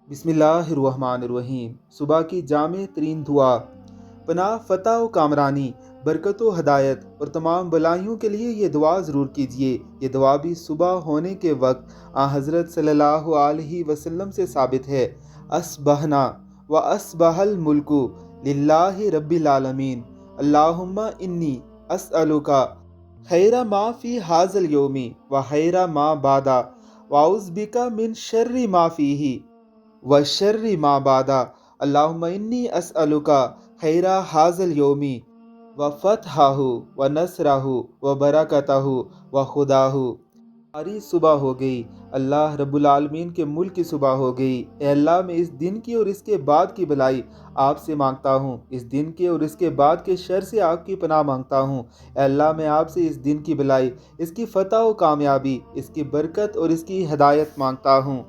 बिस्मिल्लाहिर्रहमानिर्रहीम। सुबह की जामे तरीन दुआ, पनाह फ़तह व कामरानी, बरकत व हदायत और तमाम भलाइयों के लिए ये दुआ ज़रूर कीजिए। ये दुआ भी सुबह होने के वक्त हज़रत सल्लल्लाहु अलैहि वसल्लम से साबित है। असबहना व असबहल मुल्कु लिल्लाहि रब्बिल आलमीन, अल्लाहुम्मा इन्नी अस्अलुका खैरा मा फ़ी हाज़ल यौमी व खैरा मा बादा वाउज़ बिका मिन शर्रि मा फ़ीही व शर्रि मा बादा। अल्लाहुम्मा इन्नी अस्अलुका खैरा हाज़ल यौमी व फ़तहहु व नसरहु व बरकतहु व खुदाहु। हमारी सुबह हो गई, अल्लाह रब्बुल आलमीन के मुल्क की सुबह हो गई। ए अल्लाह, मैं इस दिन की और इसके बाद की भलाई आपसे मांगता हूँ। इस दिन के और इसके बाद के शर से आपकी पनाह मांगता हूँ। ए अल्लाह, मैं आपसे इस दिन की भलाई, इसकी फ़तह व कामयाबी, इसकी बरकत और इसकी हदायत मांगता हूँ।